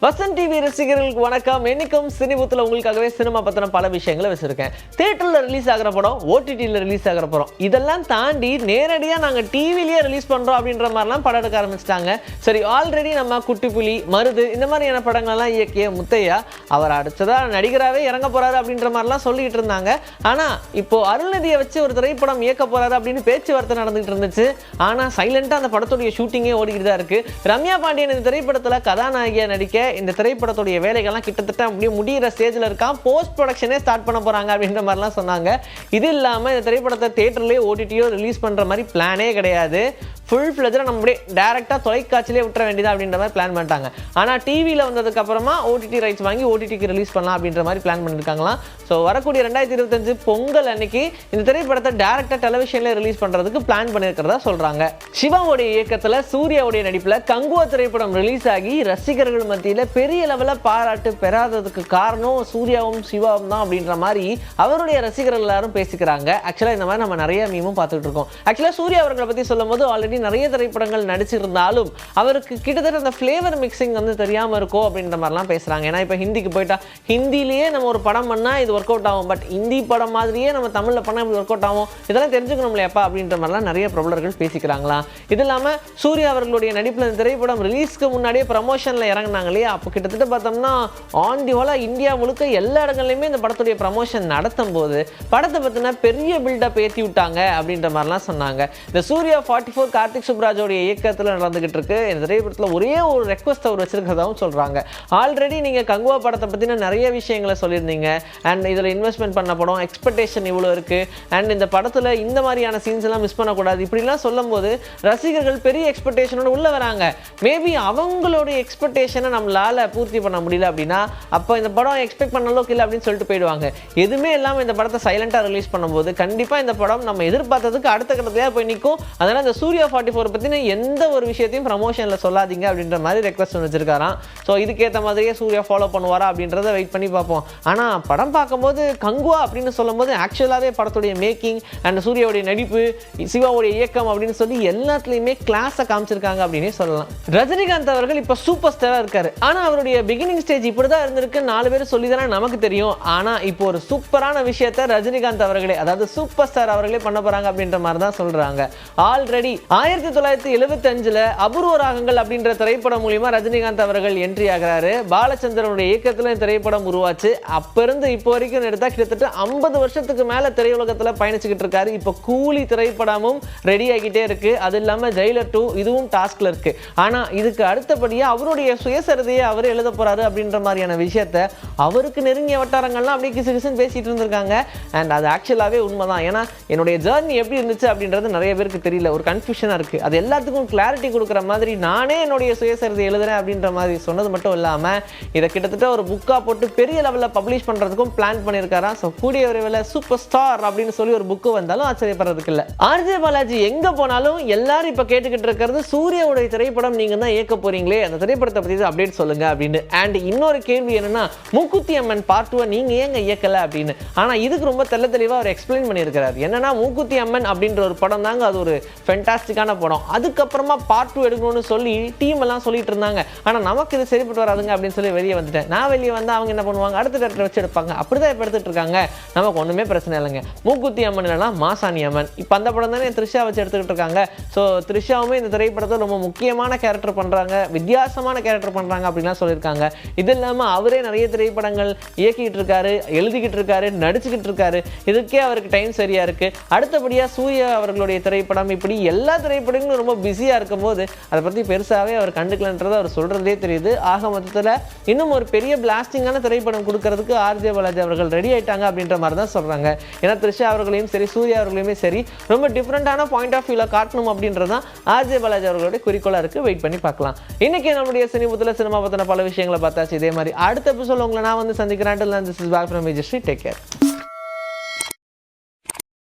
Vasanth TV ரசிகர்களுக்கு வணக்கம். என்னைக்கும் சினிபுத்துல உங்களுக்காகவே சினிமா பத்தின பல விஷயங்களை வச்சிருக்கேன். தியேட்டர்ல ரிலீஸ் ஆகிற படம், ஓடிடியில் ரிலீஸ் ஆகிற படம், இதெல்லாம் தாண்டி நேரடியாக நாங்கள் டிவிலேயே ரிலீஸ் பண்ணுறோம் அப்படின்ற மாதிரிலாம் படம் எடுக்க ஆரம்பிச்சிட்டாங்க. சரி, ஆல்ரெடி நம்ம குட்டிப்புலி, மருது இந்த மாதிரியான படங்கள்லாம் இயக்கிய முத்தையா அவர் அடுத்ததாக நடிகராகவே இறங்க போறாரு அப்படின்ற மாதிரிலாம் சொல்லிட்டு இருந்தாங்க. ஆனால் இப்போ அருள்நிதியை வச்சு ஒரு திரைப்படம் இயக்க போறாரு அப்படின்னு பேச்சுவார்த்தை நடந்துகிட்டு இருந்துச்சு. ஆனால் சைலண்டாக அந்த படத்துடைய ஷூட்டிங்கே ஓடிக்கிட்டு தான் இருக்கு. ரம்யா பாண்டியன் இந்த திரைப்படத்தில் கதாநாயகியாக நடிக்க இந்த திரைப்படத்துடைய வேலைகள்லாம் கிட்டத்தட்ட அப்படியே முடிகிற ஸ்டேஜில் இருக்கான். போஸ்ட் ப்ரொடக்ஷனே ஸ்டார்ட் பண்ண போகிறாங்க அப்படின்ற மாதிரிலாம் சொன்னாங்க. இது இல்லாமல் இந்த திரைப்படத்தை தியேட்டர்லேயே ஓடிடியோ ரிலீஸ் பண்ணுற மாதிரி பிளானே கிடையாது. ஃபுல் ஃப்ளெஜாக நம்ம அப்படியே டேரெக்டாக தொலைக்காட்சியிலே விட்டுற வேண்டியது அப்படின்ற மாதிரி பிளான் பண்ணிட்டாங்க. ஆனால் டிவியில் வந்ததுக்கப்புறமா ஓடிடி ரைட்ஸ் வாங்கி ஓடிடிக்கு ரிலீஸ் பண்ணலாம் அப்படின்ற மாதிரி பிளான் பண்ணியிருக்காங்களாம். ஸோ வரக்கூடிய 2025 பொங்கல் அன்னைக்கு இந்த திரைப்படத்தை டேரெக்டாக டெலிவிஷனில் ரிலீஸ் பண்ணுறதுக்கு பிளான் பண்ணியிருக்கிறதா சொல்கிறாங்க. சிவாவுடைய இயக்கத்தில் சூர்யாவுடைய நடிப்பில் கங்குவா திரைப்படம் ரிலீஸ் ஆகி ரசிகர்கள் மத்தியில் பெரிய லெவலில் பாராட்டு பெறாததுக்கு காரணம் சூர்யாவும் சிவாவும் தான் அப்படின்ற மாதிரி அவருடைய ரசிகர்கள் எல்லாரும் பேசிக்கிறாங்க. ஆக்சுவலாக இந்த மாதிரி நம்ம நிறைய மீமும் பார்த்துட்டு இருக்கோம். ஆக்சுவலாக சூர்யா அவர்களை பற்றி சொல்லும் போது ஆல்ரெடி நிறைய திரைப்படங்கள் நடிச்சிருந்தாலும் அவருக்கு கிட்டத்தட்ட அந்த ஃப்ளேவர் மிக்சிங் வந்து தெரியாமல் இருக்கும் அப்படின்ற மாதிரிலாம் பேசுகிறாங்க. ஏன்னா இப்போ ஹிந்திக்கு போயிட்டா ஹிந்திலேயே நம்ம ஒரு படம் பண்ணால் இது ஒர்க் அவுட் ஆகும், பட் ஹிந்தி படம் மாதிரியே நம்ம தமிழில் பண்ணால் இப்படி ஒர்க் அவுட் ஆகும், இதெல்லாம் தெரிஞ்சுக்கணும் இல்லையாப்பா அப்படின்ற மாதிரிலாம் நிறைய பிரபலர்கள் பேசிக்கிறாங்களாம். இது இல்லாமல் சூர்யா அவர்களுடைய நடிப்பில் இந்த திரைப்படம் ரிலீஸ்க்கு முன்னாடியே ப்ரமோஷனில் இறங்கினாங்க இல்லையா, அப்போ கிட்டத்தட்ட பார்த்தோம்னா ஆன் தி ஹோலா இந்தியா முழுக்க எல்லா இடங்கள்லையுமே இந்த படத்துடைய ப்ரமோஷன் நடத்தும் போது படத்தை பற்றின பெரிய பில்டப் ஏற்றி விட்டாங்க அப்படின்ற மாதிரிலாம் சொன்னாங்க. இந்த சூர்யா 44 கார்த்திக் சுப்ராஜோடைய இயக்கத்தில் நடந்துகிட்டு இருக்கு. இந்த திரைப்படத்தில் ஒரே ஒரு ரெக்வஸ்ட் அவர் வச்சிருக்கிறதாவும் சொல்கிறாங்க. ஆல்ரெடி நீங்கள் கங்குவா படத்தை பற்றின நிறைய விஷயங்களை சொல்லியிருந்தீங்க. அண்ட் இதில் இன்வெஸ்ட்மெண்ட் பண்ண படம், எக்ஸ்பெக்டேஷன் இவ்வளோ இருக்குது, அண்ட் இந்த படத்தில் இந்த மாதிரியான சீன்ஸ் எல்லாம் மிஸ் பண்ணக்கூடாது, இப்படிலாம் சொல்லும் போது ரசிகர்கள் பெரிய எக்ஸ்பெக்டேஷனோட உள்ளே வராங்க. மேபி அவங்களுடைய எக்ஸ்பெக்டேஷனை நம்மளால் பூர்த்தி பண்ண முடியல அப்படின்னா அப்போ இந்த படம் எக்ஸ்பெக்ட் பண்ண அளவுக்கு இல்லை அப்படின்னு சொல்லிட்டு போயிடுவாங்க. எதுவுமே இல்லாமல் இந்த படத்தை சைலண்டாக ரிலீஸ் பண்ணும்போது கண்டிப்பாக இந்த படம் நம்ம எதிர்பார்த்ததுக்கு அடுத்த கட்டத்திலேயே போய் நிற்கும். அதனால் இந்த சூர்யா 44 பற்றின எந்த ஒரு விஷயத்தையும் ப்ரமோஷனில் சொல்லாதீங்க அப்படின்ற மாதிரி ரெக்வஸ்ட் வச்சிருக்காராம். ஸோ இதுக்கேற்ற மாதிரியே சூர்யா ஃபாலோ பண்ணுவாரா அப்படின்றத வெயிட் பண்ணி பார்ப்போம். ஆனால் படம் பார்க்கும்போது கங்குவா அப்படின்னு சொல்லும் போது ஆக்சுவலாகவே படத்துடைய மேக்கிங் அண்ட் சூர்யாவுடைய நடிப்பு, சிவாவுடைய இயக்கம் அப்படின்னு சொல்லி எல்லாத்துலேயுமே கிளாஸை காமிச்சிருக்காங்க அப்படின்னே சொல்லலாம். ரஜினிகாந்த் அவர்கள் இப்போ சூப்பர் ஸ்டாராக இருக்காரு. ஆனால் அவருடைய பிகினிங் ஸ்டேஜ் இப்படி தான் இருந்திருக்கு, 4 பேர் சொல்லி தானே நமக்கு தெரியும். ஆனால் இப்போ ஒரு சூப்பரான விஷயத்தை ரஜினிகாந்த் அவர்களே, அதாவது சூப்பர் ஸ்டார் அவர்களே பண்ண போகிறாங்க அப்படின்ற மாதிரி தான் சொல்கிறாங்க. ஆல்ரெடி 1975 அபூர்வ ராகங்கள் அப்படின்ற திரைப்படம் மூலியமா ரஜினிகாந்த் அவர்கள் என்ட்ரி ஆகிறாரு. பாலச்சந்திரனுடைய இயக்கத்தில் திரைப்படம் உருவாச்சு. அப்ப இருந்து இப்போ வரைக்கும் எடுத்தா கிட்டத்தட்ட 50 வருஷத்துக்கு மேல திரையுலகத்தில் பயணிச்சுக்கிட்டு இருக்காரு. இப்போ கூலி திரைப்படமும் ரெடி ஆகிட்டே இருக்கு. அது இல்லாம ஜெயிலர் 2 இதுவும் டாஸ்க்ல இருக்கு. ஆனா இதுக்கு அடுத்தபடியா அவருடைய சுயசரிதையை அவர் எழுத போறாரு அப்படின்ற மாதிரியான விஷயத்த அவருக்கு நெருங்கிய வட்டாரங்கள்லாம் அப்படியே கிசு கிசுன்னு பேசிட்டு இருந்திருக்காங்க. அண்ட் அது ஆக்சுவலாகவே உண்மைதான். ஏன்னா என்னுடைய ஜர்னி எப்படி இருந்துச்சு அப்படின்றது நிறைய பேருக்கு தெரியல, ஒரு கன்ஃபியூஷனாக இருக்குது. அது எல்லாத்துக்கும் கிளாரிட்டி கொடுக்குற மாதிரி நானே என்னுடைய சுயசரிதை எழுதுறேன் அப்படின்ற மாதிரி சொன்னது மட்டும் இல்லாமல் இதை கிட்டத்தட்ட ஒரு புக்காக போட்டு பெரிய லெவலில் பப்ளிஷ் பண்ணுறதுக்கும் பிளான் பண்ணியிருக்காராம். ஸோ கூடிய விரைவில் சூப்பர் ஸ்டார் அப்படின்னு சொல்லி ஒரு புக்கு வந்தாலும் ஆச்சரியப்படுறதுக்கு இல்லை. ஆர்ஜே பாலாஜி எங்கே போனாலும் எல்லாரும் இப்போ கேட்டுக்கிட்டு இருக்கிறது சூர்யாவுடைய திரைப்படம் நீங்கள் தான் இயக்க போறீங்களே, அந்த திரைப்படத்தை பற்றி அப்டேட் சொல்லுங்க அப்படின்னு. அண்ட் இன்னொரு கேள்வி என்னன்னா, மூக்குத்தி அம்மன் பார்ட் 2 நீங்கள் ஏங்க இயக்கலை அப்படின்னு. ஆனால் இதுக்கு ரொம்ப தெளிவாக அவர் எக்ஸ்பிளைன் பண்ணியிருக்கிறார். என்னன்னா, மூக்குத்தி அம்மன் அப்படின்ற ஒரு படம் தாங்க, அது ஒரு ஃபென்டாஸ்டிக்கான படம். அதுக்கப்புறமா பார்ட் 2 எடுக்கணும்னு சொல்லி டீம் எல்லாம் சொல்லிட்டு இருந்தாங்க. ஆனால் நமக்கு இது சரிப்பட்டு வராதுங்க அப்படின்னு சொல்லி வெளியே வந்துட்டேன். நான் வெளியே வந்து அவங்க என்ன பண்ணுவாங்க, அடுத்த டேரக்டர் வச்சு எடுப்பாங்க. அப்படிதான் இப்போ எடுத்துட்டு இருக்காங்க. நமக்கு ஒன்றுமே பிரச்சனை இல்லைங்க. மூக்குத்தி அம்மன் இல்லைனா மாசாணி அம்மன், இப்போ அந்த படம் தானே த்ரிஷா வச்சு எடுத்துக்கிட்டு இருக்காங்க. ஸோ த்ரிஷாவுமே இந்த திரைப்படத்தை ரொம்ப முக்கியமான கேரக்டர் பண்ணுறாங்க, வித்தியாசமான கேரக்டர் பண்ணுறாங்க அப்படின்லாம் சொல்லியிருக்காங்க. இது இல்லாமல் அவரே நிறைய திரைப்படங்கள் இயக்கிட்டு இருக்காரு, எழுதிக்கிட்டு இருக்காரு, நடிச்சுக்கிட்டு இருக்காரு. இதுக்கே அவருக்கு டைம் சரியா இருக்கு. அடுத்தபடியாக சூர்யா அவர்களுடைய திரைப்படம், இப்படி எல்லா திரைப்படங்களும் ரொம்ப பிஸியாக இருக்கும் போது அதை பற்றி பெருசாகவே அவர் கண்டுக்கலன்றதை அவர் சொல்கிறதே தெரியுது. ஆக மொத்தத்தில் இன்னும் ஒரு பெரிய பிளாஸ்டிங்கான திரைப்படம் கொடுக்கறதுக்கு ஆர்ஜே பாலாஜி அவர்கள் ரெடி ஆயிட்டாங்க அப்படின்ற மாதிரி தான் சொல்கிறாங்க. ஏன்னா த்ரிஷா அவர்களையும் சரி சூர்யா அவர்களையுமே சரி ரொம்ப டிஃப்ரெண்டான பாயிண்ட் ஆஃப் வியூவில் காட்டணும் அப்படின்றது தான் ஆர்ஜே பாலாஜி அவர்களுடைய குறிக்கோளாக இருக்குது. வெயிட் பண்ணி பார்க்கலாம். இன்னைக்கு நம்முடைய சினிபுத்தில் சினிமா பற்றின பல விஷயங்களை பார்த்தாச்சு. இதே மாதிரி அடுத்த எபிசோட் உங்களை நான் வந்து சந்திக்கிறேன். This is back from Vijay Sri. Take care.